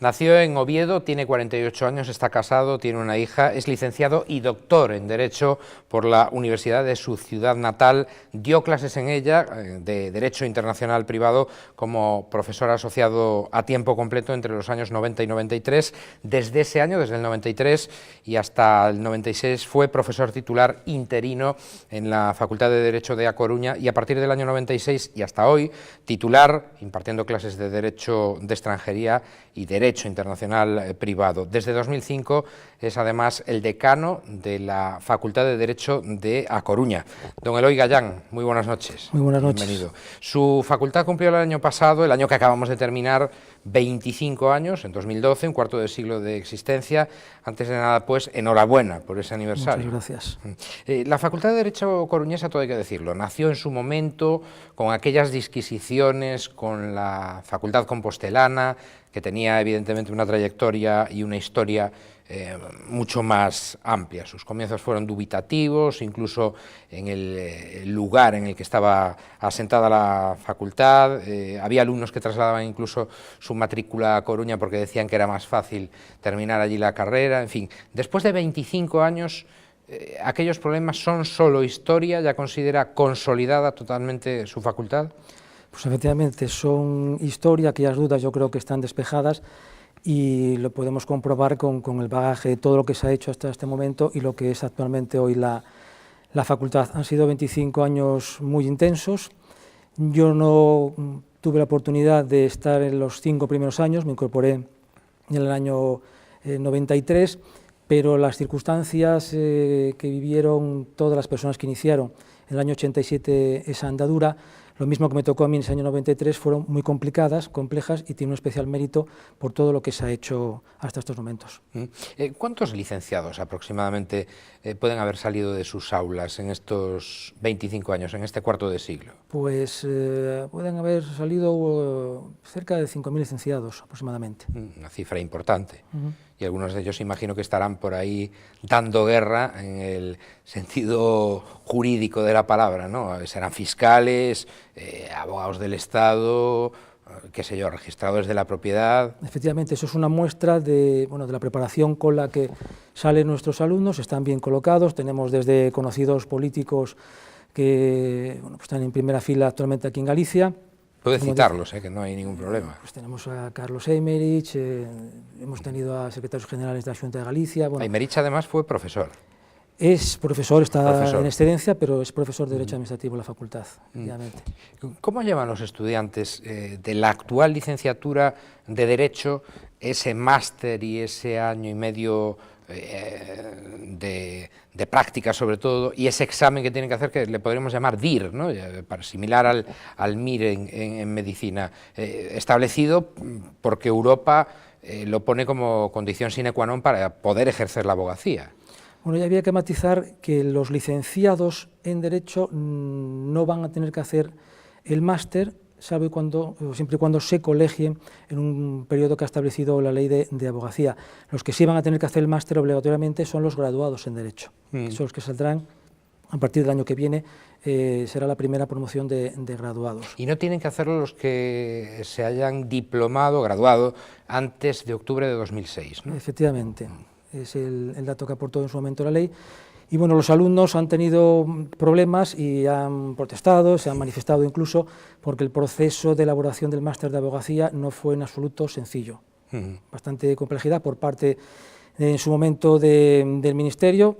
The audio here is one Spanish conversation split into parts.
Nació en Oviedo, tiene 48 años, está casado, tiene una hija, es licenciado y doctor en Derecho por la Universidad de su ciudad natal. Dio clases en ella de Derecho Internacional Privado como profesor asociado a tiempo completo entre los años 90 y 93. Desde ese año, desde el 93 y hasta el 96, fue profesor titular interino en la Facultad de Derecho de A Coruña y a partir del año 96 y hasta hoy, titular impartiendo clases de Derecho de Extranjería y Derecho Internacional Privado. Desde 2005 es además el decano de la Facultad de Derecho de A Coruña. Don Eloy Gallán, muy buenas noches. Muy buenas noches. Bienvenido. Su facultad cumplió el año pasado, el año que acabamos de terminar, 25 años, en 2012, un cuarto de siglo de existencia. Antes de nada, pues, enhorabuena por ese aniversario. Muchas gracias. La Facultad de Derecho coruñesa, todo hay que decirlo, nació en su momento con aquellas disquisiciones con la Facultad Compostelana, que tenía evidentemente una trayectoria y una historia mucho más amplia. Sus comienzos fueron dubitativos, incluso en el lugar en el que estaba asentada la facultad. Había alumnos que trasladaban incluso su matrícula a Coruña porque decían que era más fácil terminar allí la carrera. En fin, después de 25 años, ¿aquellos problemas son solo historia? ¿Ya considera consolidada totalmente su facultad? Pues efectivamente son historia, aquellas dudas yo creo que están despejadas y lo podemos comprobar con el bagaje de todo lo que se ha hecho hasta este momento y lo que es actualmente hoy la facultad. Han sido 25 años muy intensos. Yo no tuve la oportunidad de estar en los 5 primeros años, me incorporé en el año 93, pero las circunstancias que vivieron todas las personas que iniciaron en el año 87 esa andadura, lo mismo que me tocó a mí en ese año 93, fueron muy complicadas, complejas y tiene un especial mérito por todo lo que se ha hecho hasta estos momentos. ¿Cuántos licenciados aproximadamente pueden haber salido de sus aulas en estos 25 años, en este cuarto de siglo? Pues pueden haber salido cerca de 5.000 licenciados aproximadamente. Una cifra importante. Y algunos de ellos imagino que estarán por ahí dando guerra en el sentido jurídico de la palabra, ¿no? Serán fiscales, abogados del Estado, qué sé yo, registradores de la propiedad. Efectivamente, eso es una muestra de la preparación con la que salen nuestros alumnos, están bien colocados, tenemos desde conocidos políticos que pues están en primera fila actualmente aquí en Galicia. Puede citarlos, que no hay ningún problema. Pues tenemos a Carlos Eimerich, hemos tenido a secretarios generales de la Xunta de Galicia. Eimerich además fue profesor. Es profesor, está en excedencia, pero es profesor de Derecho Administrativo en la facultad, obviamente. ¿Cómo llevan los estudiantes de la actual licenciatura de Derecho ese máster y ese año y medio de práctica sobre todo, y ese examen que tienen que hacer que le podríamos llamar DIR, ¿no? Similar al MIR en medicina, establecido porque Europa lo pone como condición sine qua non para poder ejercer la abogacía? Bueno, ya había que matizar que los licenciados en Derecho no van a tener que hacer el máster, siempre y cuando se colegien en un periodo que ha establecido la ley de abogacía. Los que sí van a tener que hacer el máster obligatoriamente son los graduados en Derecho, que son los que saldrán a partir del año que viene, será la primera promoción de graduados. ¿Y no tienen que hacerlo los que se hayan graduado antes de octubre de 2006? ¿no? Efectivamente, es el dato que aportó en su momento la ley. Y bueno, los alumnos han tenido problemas y han protestado, se han manifestado incluso, porque el proceso de elaboración del máster de abogacía no fue en absoluto sencillo. Bastante complejidad por parte, en su momento, del Ministerio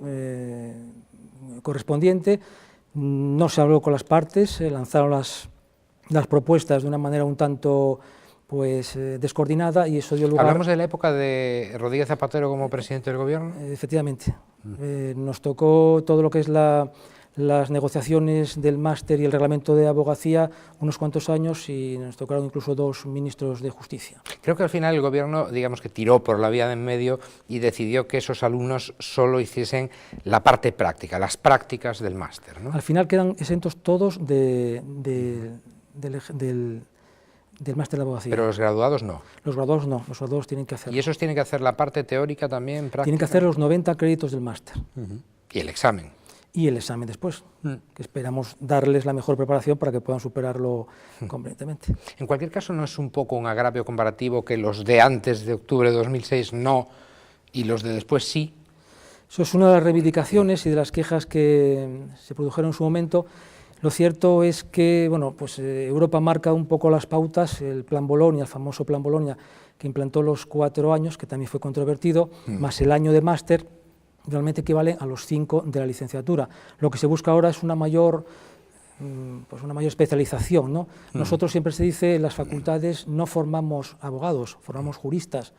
correspondiente. No se habló con las partes, se lanzaron las propuestas de una manera un tanto descoordinada y eso dio lugar... ¿Hablamos de la época de Rodríguez Zapatero como presidente del gobierno? Efectivamente. Nos tocó todo lo que es las negociaciones del máster y el reglamento de abogacía unos cuantos años y nos tocaron incluso 2 ministros de Justicia. Creo que al final el gobierno, digamos que tiró por la vía de en medio y decidió que esos alumnos solo hiciesen la parte práctica, las prácticas del máster, ¿no? Al final quedan exentos todos de del máster de abogacía. Pero los graduados no. Los graduados no, los graduados tienen que hacerlo. ¿Y esos tienen que hacer la parte teórica también, práctica? Tienen que hacer los 90 créditos del máster. Y el examen. Y el examen después, que esperamos darles la mejor preparación para que puedan superarlo completamente. En cualquier caso, ¿no es un poco un agravio comparativo que los de antes de octubre de 2006 no y los de después sí? Eso es una de las reivindicaciones y de las quejas que se produjeron en su momento. Lo cierto es que bueno, pues, Europa marca un poco las pautas, el Plan Bolonia, el famoso Plan Bolonia, que implantó los 4 años, que también fue controvertido, más el año de máster, realmente equivale a los 5 de la licenciatura. Lo que se busca ahora es una mayor especialización, ¿no? Nosotros, siempre se dice, en las facultades no formamos abogados, formamos juristas.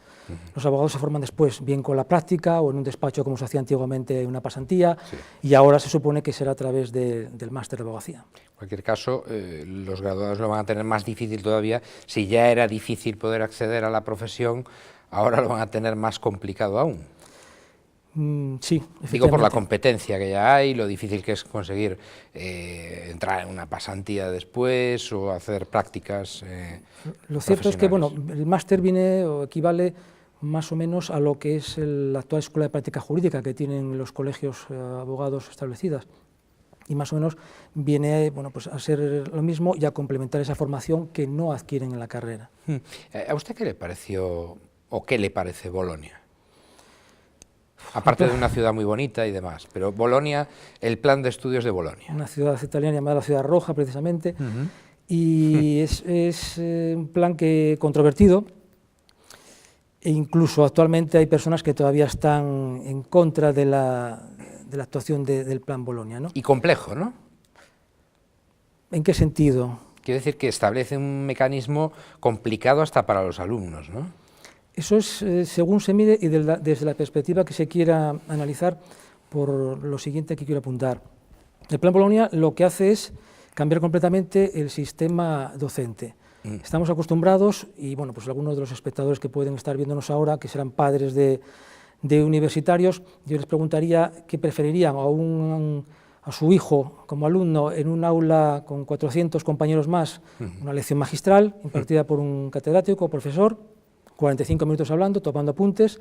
Los abogados se forman después, bien con la práctica o en un despacho como se hacía antiguamente en una pasantía, y ahora se supone que será a través del máster de abogacía. En cualquier caso, los graduados lo van a tener más difícil todavía. Si ya era difícil poder acceder a la profesión, ahora lo van a tener más complicado aún. Sí, efectivamente. Digo por la competencia que ya hay, lo difícil que es conseguir entrar en una pasantía después o hacer prácticas Lo cierto es que bueno, el máster viene o equivale más o menos a lo que es la actual escuela de práctica jurídica que tienen los colegios abogados establecidas. Y más o menos viene bueno, pues a ser lo mismo y a complementar esa formación que no adquieren en la carrera. ¿A usted qué le pareció o qué le parece Bolonia? Aparte de una ciudad muy bonita y demás, pero Bolonia, el plan de estudios de Bolonia. Una ciudad italiana llamada la Ciudad Roja, precisamente, y es un plan que controvertido, e incluso actualmente hay personas que todavía están en contra de la actuación del plan Bolonia, ¿no? Y complejo, ¿no? ¿En qué sentido? Quiero decir que establece un mecanismo complicado hasta para los alumnos, ¿no? Eso es según se mide y desde la perspectiva que se quiera analizar, por lo siguiente que quiero apuntar. El plan Bolonia lo que hace es cambiar completamente el sistema docente. Estamos acostumbrados, y bueno, pues algunos de los espectadores que pueden estar viéndonos ahora, que serán padres de universitarios, yo les preguntaría qué preferirían a su hijo como alumno en un aula con 400 compañeros más, una lección magistral impartida por un catedrático o profesor, 45 minutos hablando, tomando apuntes,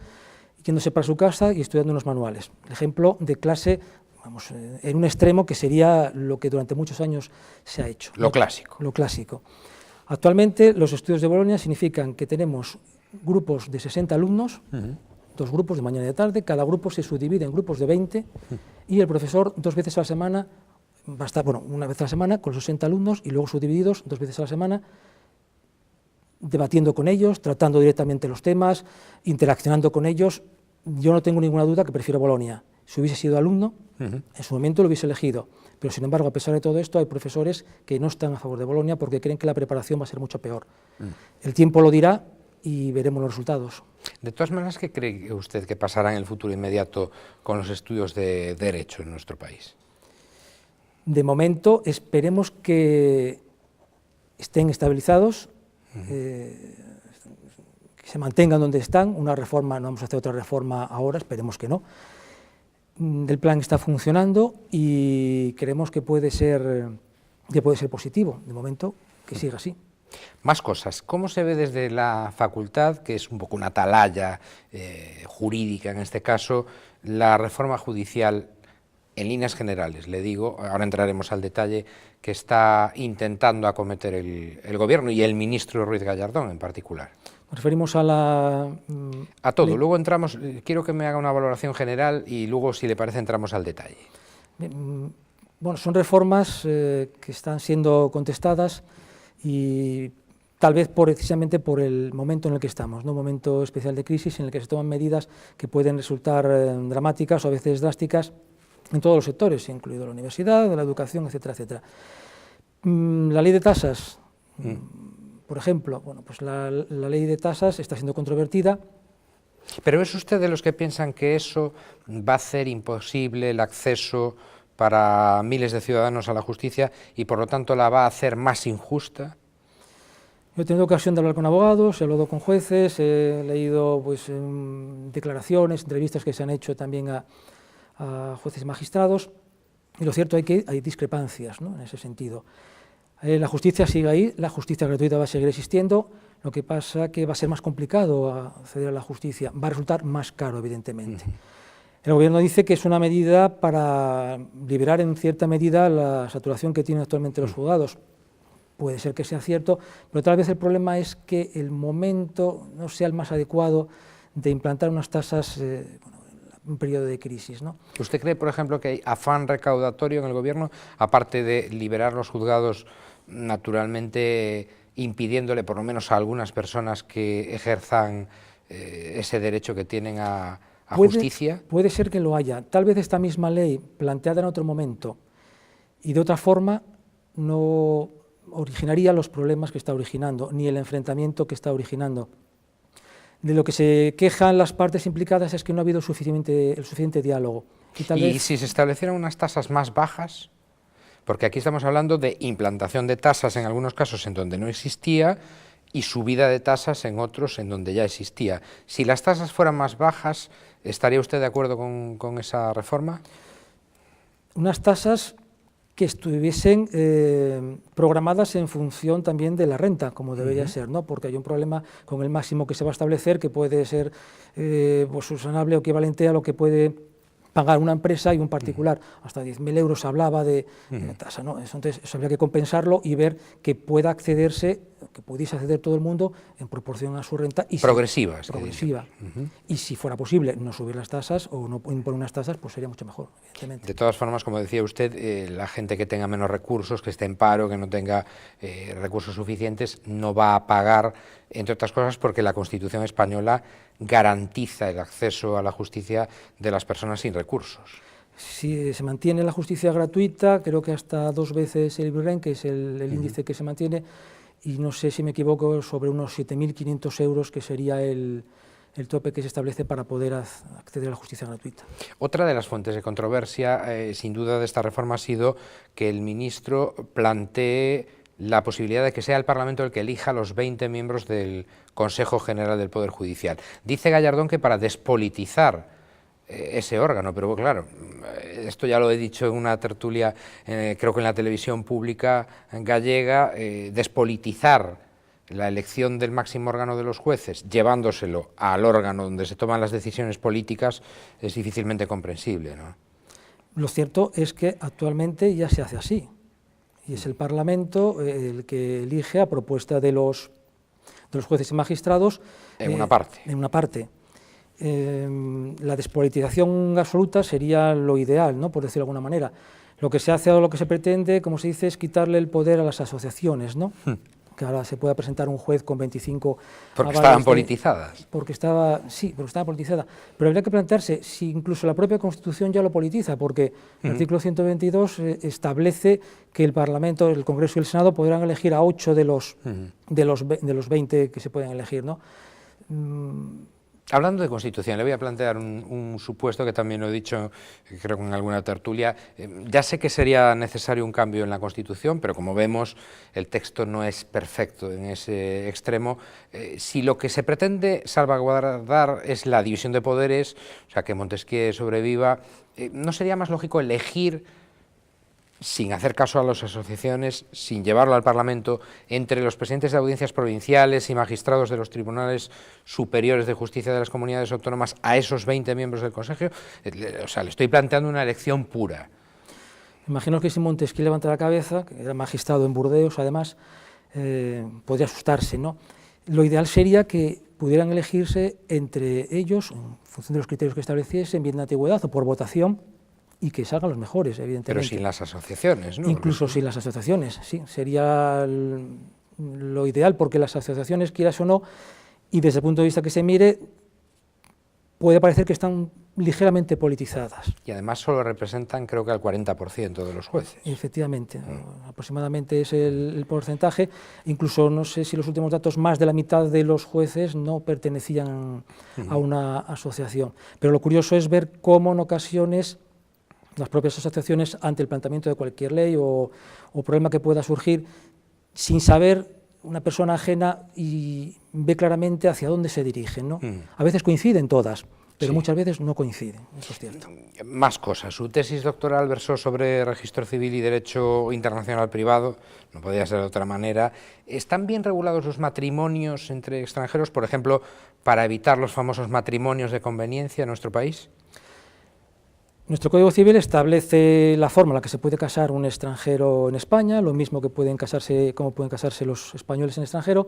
yéndose para su casa y estudiando unos manuales. El ejemplo de clase, vamos, en un extremo que sería lo que durante muchos años se ha hecho. Lo clásico. Lo clásico. Actualmente los estudios de Bolonia significan que tenemos grupos de 60 alumnos, 2 grupos de mañana y de tarde, cada grupo se subdivide en grupos de 20 y el profesor 2 veces a la semana, va a estar, bueno, una vez a la semana con los 60 alumnos y luego subdivididos 2 veces a la semana, debatiendo con ellos, tratando directamente los temas, interaccionando con ellos. Yo no tengo ninguna duda que prefiero Bolonia. Si hubiese sido alumno, en su momento lo hubiese elegido, pero sin embargo, a pesar de todo esto, hay profesores que no están a favor de Bolonia porque creen que la preparación va a ser mucho peor. El tiempo lo dirá y veremos los resultados. De todas maneras, ¿qué cree usted que pasará en el futuro inmediato con los estudios de Derecho en nuestro país? De momento, esperemos que estén estabilizados, que se mantengan donde están. Una reforma, no vamos a hacer otra reforma ahora, esperemos que no. El plan está funcionando y creemos que puede ser positivo. De momento, que siga así. Más cosas. ¿Cómo se ve desde la facultad, que es un poco una atalaya jurídica en este caso, la reforma judicial en líneas generales? Le digo, ahora entraremos al detalle, que está intentando acometer el Gobierno y el ministro Ruiz Gallardón en particular. Nos referimos a la... A todo. Luego entramos, quiero que me haga una valoración general y luego, si le parece, entramos al detalle. Bueno, son reformas que están siendo contestadas y tal vez precisamente por el momento en el que estamos, ¿no? Un momento especial de crisis en el que se toman medidas que pueden resultar dramáticas o a veces drásticas en todos los sectores, incluido la universidad, la educación, etcétera, etcétera. La ley de tasas, por ejemplo, bueno, pues la ley de tasas está siendo controvertida. ¿Pero es usted de los que piensan que eso va a hacer imposible el acceso para miles de ciudadanos a la justicia y por lo tanto la va a hacer más injusta? Yo he tenido ocasión de hablar con abogados, he hablado con jueces, he leído pues, declaraciones, entrevistas que se han hecho también a jueces y magistrados, y lo cierto es que hay discrepancias, ¿no? En ese sentido. La justicia sigue ahí, la justicia gratuita va a seguir existiendo, lo que pasa que va a ser más complicado acceder a la justicia, va a resultar más caro, evidentemente. El Gobierno dice que es una medida para liberar en cierta medida la saturación que tienen actualmente los juzgados. Puede ser que sea cierto, pero tal vez el problema es que el momento no sea el más adecuado de implantar unas tasas en un periodo de crisis, ¿no? ¿Usted cree, por ejemplo, que hay afán recaudatorio en el Gobierno, aparte de liberar los juzgados, naturalmente impidiéndole por lo menos a algunas personas que ejerzan ese derecho que tienen a justicia? Puede ser que lo haya. Tal vez esta misma ley, planteada en otro momento y de otra forma, no originaría los problemas que está originando, ni el enfrentamiento que está originando. De lo que se quejan las partes implicadas es que no ha habido el suficiente diálogo. ¿Y si se establecieran unas tasas más bajas? Porque aquí estamos hablando de implantación de tasas en algunos casos en donde no existía y subida de tasas en otros en donde ya existía. Si las tasas fueran más bajas, ¿estaría usted de acuerdo con esa reforma? Unas tasas que estuviesen programadas en función también de la renta, como debería ser, ¿no? Porque hay un problema con el máximo que se va a establecer, que puede ser pues, subsanable o equivalente a lo que puede pagar una empresa y un particular. Hasta 10.000 euros se hablaba de tasa, ¿no? Entonces, eso habría que compensarlo y ver que pueda accederse, que pudiese acceder todo el mundo en proporción a su renta. Y progresiva. Progresiva. Y si fuera posible no subir las tasas o no imponer unas tasas, pues sería mucho mejor, evidentemente. De todas formas, como decía usted, la gente que tenga menos recursos, que esté en paro, que no tenga recursos suficientes, no va a pagar, entre otras cosas, porque la Constitución española garantiza el acceso a la justicia de las personas sin recursos. Si se mantiene la justicia gratuita, creo que hasta 2 veces el IBIRREN, que es el índice que se mantiene, y no sé si me equivoco, sobre unos 7.500 euros, que sería el tope que se establece para poder acceder a la justicia gratuita. Otra de las fuentes de controversia, sin duda, de esta reforma ha sido que el ministro plantee la posibilidad de que sea el Parlamento el que elija a los 20 miembros del Consejo General del Poder Judicial. Dice Gallardón que para despolitizar ese órgano, pero claro, esto ya lo he dicho en una tertulia, creo que en la televisión pública gallega, despolitizar la elección del máximo órgano de los jueces, llevándoselo al órgano donde se toman las decisiones políticas, es difícilmente comprensible, ¿no? Lo cierto es que actualmente ya se hace así, y es el Parlamento el que elige a propuesta de los jueces y magistrados. En una parte. En una parte. La despolitización absoluta sería lo ideal, ¿no?, por decirlo de alguna manera. Lo que se hace o lo que se pretende, como se dice, es quitarle el poder a las asociaciones, ¿no? Que ahora se pueda presentar un juez con 25 porque estaban politizadas. Porque estaba politizada. Pero habría que plantearse si incluso la propia Constitución ya lo politiza, porque el artículo 122 establece que el Parlamento, el Congreso y el Senado podrán elegir a 8 de los 20 que se pueden elegir, ¿no? Hablando de Constitución, le voy a plantear un supuesto que también lo he dicho, creo que en alguna tertulia. Ya sé que sería necesario un cambio en la Constitución, pero como vemos, el texto no es perfecto en ese extremo. Si lo que se pretende salvaguardar es la división de poderes, o sea, que Montesquieu sobreviva, ¿no sería más lógico elegir, sin hacer caso a las asociaciones, sin llevarlo al Parlamento, entre los presidentes de audiencias provinciales y magistrados de los tribunales superiores de justicia de las comunidades autónomas a esos 20 miembros del Consejo? O sea, le estoy planteando una elección pura. Imagino que si Montesquieu levanta la cabeza, que era magistrado en Burdeos, además, podría asustarse, ¿no? Lo ideal sería que pudieran elegirse entre ellos, en función de los criterios que estableciesen, bien de antigüedad o por votación, y que salgan los mejores, evidentemente. Pero sin las asociaciones, ¿no? Incluso sin las asociaciones, sí, sería lo ideal, porque las asociaciones, quieras o no, y desde el punto de vista que se mire, puede parecer que están ligeramente politizadas. Y además solo representan, creo que al 40% de los jueces. Efectivamente, aproximadamente es el porcentaje. Incluso, no sé si los últimos datos, más de la mitad de los jueces no pertenecían a una asociación. Pero lo curioso es ver cómo en ocasiones las propias asociaciones, ante el planteamiento de cualquier ley o problema que pueda surgir, sin saber, una persona ajena y ve claramente hacia dónde se dirigen, ¿no? A veces coinciden todas, pero Sí. muchas veces no coinciden, eso es cierto. Más cosas. Su tesis doctoral versó sobre registro civil y derecho internacional privado, no podía ser de otra manera. ¿Están bien regulados los matrimonios entre extranjeros, por ejemplo, para evitar los famosos matrimonios de conveniencia en nuestro país? Nuestro Código Civil establece la forma en la que se puede casar un extranjero en España, lo mismo que como pueden casarse los españoles en el extranjero.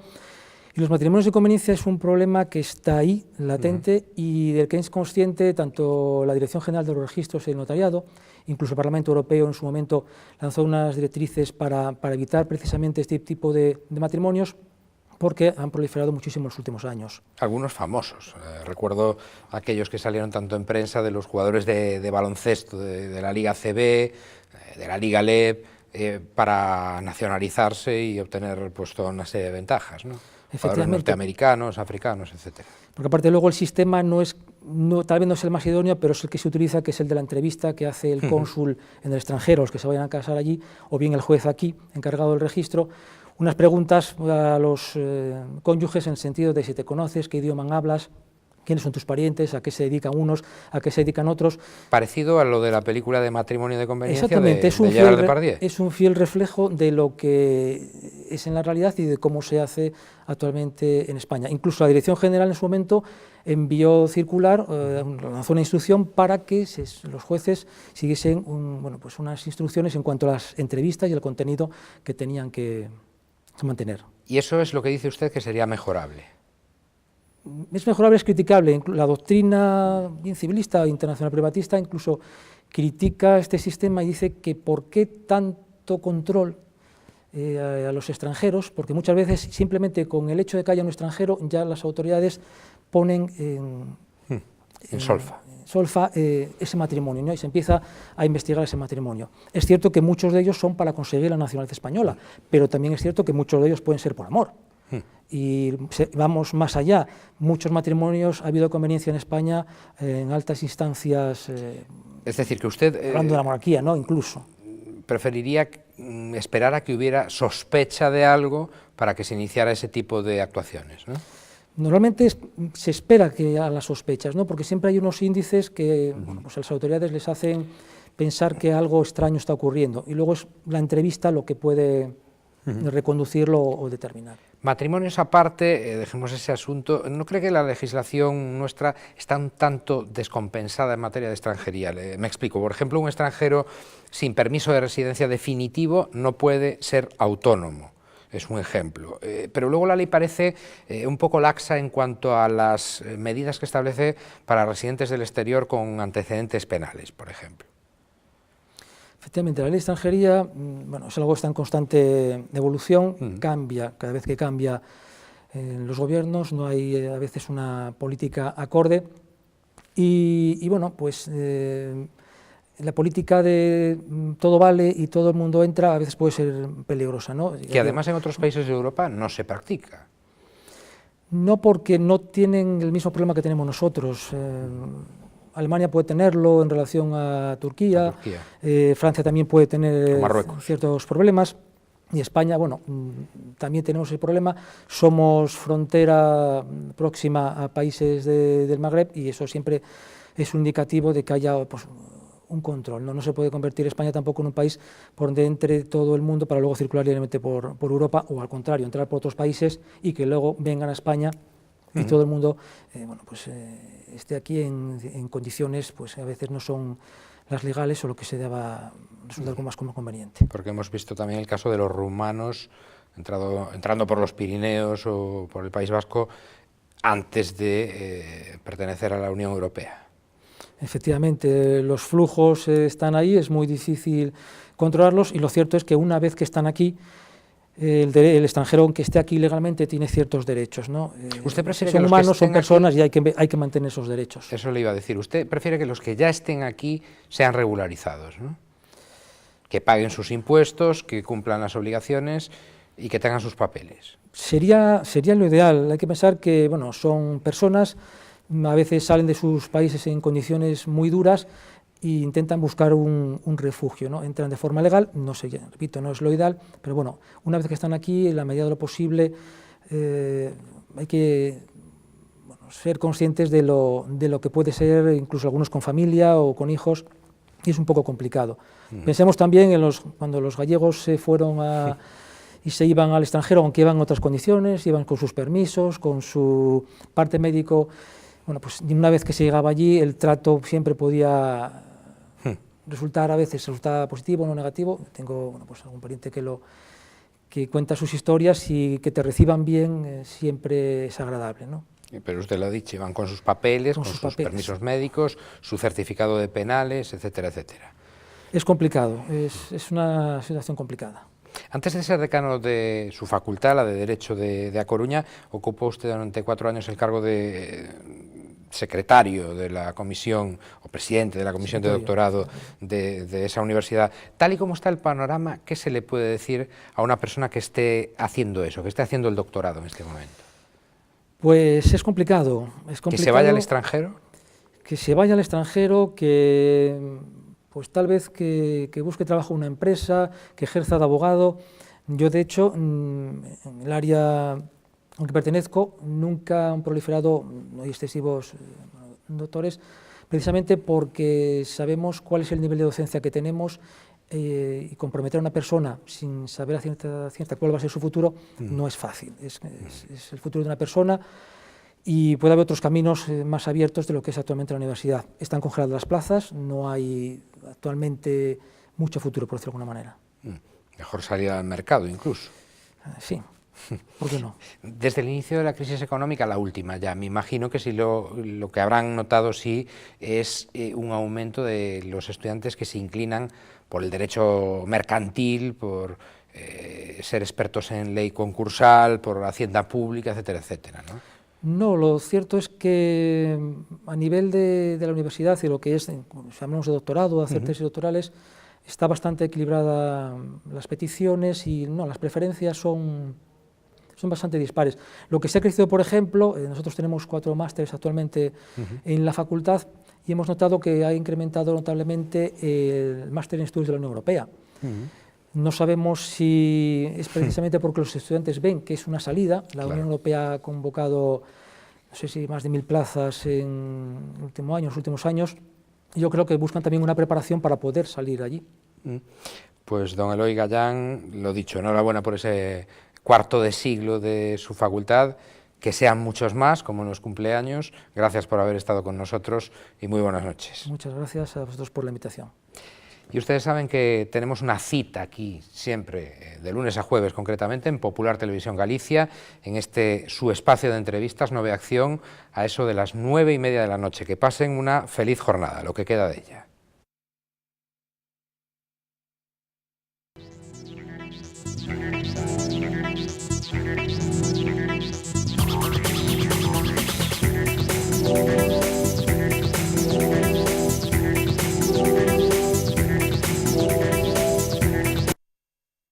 Y los matrimonios de conveniencia es un problema que está ahí, latente, y del que es consciente tanto la Dirección General de los Registros y el Notariado, incluso el Parlamento Europeo en su momento lanzó unas directrices para evitar precisamente este tipo de matrimonios, porque han proliferado muchísimo en los últimos años. Algunos famosos. Recuerdo aquellos que salieron tanto en prensa de los jugadores de baloncesto, de la Liga CB, de la Liga LEB, para nacionalizarse y obtener pues, toda una serie de ventajas, ¿no? Jugadores norteamericanos, africanos, etcétera. Porque aparte luego el sistema tal vez no es el más idóneo, pero es el que se utiliza, que es el de la entrevista que hace el cónsul en el extranjero, los que se vayan a casar allí, o bien el juez aquí, encargado del registro, unas preguntas a los cónyuges en el sentido de si te conoces, qué idioma hablas, quiénes son tus parientes, a qué se dedican unos, a qué se dedican otros. Parecido a lo de la película de Matrimonio de Conveniencia Exactamente, de Gerard Depardieu. Es un fiel reflejo de lo que es en la realidad y de cómo se hace actualmente en España. Incluso la Dirección General en su momento envió circular, lanzó una instrucción para que los jueces siguiesen pues unas instrucciones en cuanto a las entrevistas y el contenido que tenían que mantener. Y eso es lo que dice usted que sería mejorable. Es mejorable, es criticable. La doctrina bien civilista, internacional privatista, incluso critica este sistema y dice que por qué tanto control a los extranjeros, porque muchas veces simplemente con el hecho de que haya un extranjero ya las autoridades ponen en solfa ese matrimonio, ¿no? Y se empieza a investigar ese matrimonio. Es cierto que muchos de ellos son para conseguir la nacionalidad española, pero también es cierto que muchos de ellos pueden ser por amor. Y vamos más allá, muchos matrimonios ha habido conveniencia en España en altas instancias, es decir, que usted... hablando de la monarquía, ¿no? Incluso. Preferiría esperar a que hubiera sospecha de algo para que se iniciara ese tipo de actuaciones, ¿no? Normalmente se espera que a las sospechas, ¿no? Porque siempre hay unos índices que pues las autoridades les hacen pensar que algo extraño está ocurriendo, y luego es la entrevista lo que puede reconducirlo o determinar. Matrimonios aparte, dejemos ese asunto. ¿No cree que la legislación nuestra está un tanto descompensada en materia de extranjería? Me explico. Por ejemplo, un extranjero sin permiso de residencia definitivo no puede ser autónomo. Es un ejemplo. Pero luego la ley parece un poco laxa en cuanto a las medidas que establece para residentes del exterior con antecedentes penales, por ejemplo. Efectivamente, la ley de extranjería es algo que está en constante evolución, cambia, cada vez que cambia en los gobiernos, no hay a veces una política acorde y pues la política de todo vale y todo el mundo entra a veces puede ser peligrosa, ¿no? Que además en otros países de Europa no se practica. No, porque no tienen el mismo problema que tenemos nosotros. Alemania puede tenerlo en relación a Turquía. Francia también puede tener ciertos problemas, y España, también tenemos el problema, somos frontera próxima a países del Magreb, y eso siempre es un indicativo de que haya pues, un control, ¿no? No se puede convertir España tampoco en un país por donde entre todo el mundo para luego circular libremente por Europa, o al contrario, entrar por otros países y que luego vengan a España y todo el mundo esté aquí en condiciones pues a veces no son las legales o lo que se deba resultar más como conveniente. Porque hemos visto también el caso de los rumanos entrando por los Pirineos o por el País Vasco antes de pertenecer a la Unión Europea. Efectivamente, los flujos están ahí, es muy difícil controlarlos, y lo cierto es que una vez que están aquí, el extranjero que esté aquí legalmente tiene ciertos derechos, ¿no? ¿Usted prefiere son que humanos, los que son personas aquí, y hay que mantener esos derechos. Eso le iba a decir. ¿Usted prefiere que los que ya estén aquí sean regularizados, ¿no? Que paguen sus impuestos, que cumplan las obligaciones y que tengan sus papeles? Sería lo ideal. Hay que pensar que son personas, a veces salen de sus países en condiciones muy duras e intentan buscar un refugio, ¿no? Entran de forma legal, no sé, repito, no es lo ideal, pero una vez que están aquí, en la medida de lo posible, hay que ser conscientes de lo que puede ser, incluso algunos con familia o con hijos, y es un poco complicado. Pensemos también en cuando los gallegos se fueron y se iban al extranjero, aunque iban en otras condiciones, iban con sus permisos, con su parte médico. Bueno, pues una vez que se llegaba allí, el trato siempre podía resultar, a veces resulta positivo o no negativo. Tengo pues algún pariente que cuenta sus historias, y que te reciban bien siempre es agradable, ¿no? Pero usted lo ha dicho, iban con sus papeles, con sus permisos médicos, su certificado de penales, etcétera, etcétera. Es complicado, es una situación complicada. Antes de ser decano de su facultad, la de Derecho de A Coruña, ocupó usted durante 4 años el cargo de secretario de la comisión, o presidente de la comisión de doctorado de esa universidad. Tal y como está el panorama, ¿qué se le puede decir a una persona que esté haciendo eso, que esté haciendo el doctorado en este momento? Pues es complicado. ¿Que se vaya al extranjero? Que se vaya al extranjero, que pues tal vez que busque trabajo en una empresa, que ejerza de abogado. Yo, de hecho, en el área al que pertenezco, nunca han proliferado, no hay excesivos doctores, precisamente porque sabemos cuál es el nivel de docencia que tenemos, y comprometer a una persona sin saber a ciencia cierta cuál va a ser su futuro no es fácil. Es el futuro de una persona, y puede haber otros caminos más abiertos de lo que es actualmente la universidad. Están congeladas las plazas, no hay actualmente mucho futuro, por decirlo de alguna manera. Mejor salir al mercado, incluso. Sí. ¿Por qué no? Desde el inicio de la crisis económica, la última ya, me imagino que sí lo que habrán notado sí es un aumento de los estudiantes que se inclinan por el derecho mercantil, por ser expertos en ley concursal, por hacienda pública, etcétera, etcétera, ¿no? No, lo cierto es que a nivel de la universidad y lo que es, si hablamos de doctorado, de hacer tesis doctorales, está bastante equilibrada las peticiones, y no, las preferencias son bastante dispares. Lo que se ha crecido, por ejemplo, nosotros tenemos 4 másteres actualmente en la facultad, y hemos notado que ha incrementado notablemente el máster en estudios de la Unión Europea. No sabemos si es precisamente porque los estudiantes ven que es una salida. La Unión Europea ha convocado, no sé si más de 1000 plazas en el último año, en los últimos años, y yo creo que buscan también una preparación para poder salir allí. Pues don Eloy Gallán, lo dicho, enhorabuena por ese cuarto de siglo de su facultad, que sean muchos más, como en los cumpleaños. Gracias por haber estado con nosotros y muy buenas noches. Muchas gracias a vosotros por la invitación. Y ustedes saben que tenemos una cita aquí, siempre, de lunes a jueves concretamente, en Popular Televisión Galicia, en su espacio de entrevistas, Nove Acción, a eso de las 9:30 de la noche. Que pasen una feliz jornada, lo que queda de ella.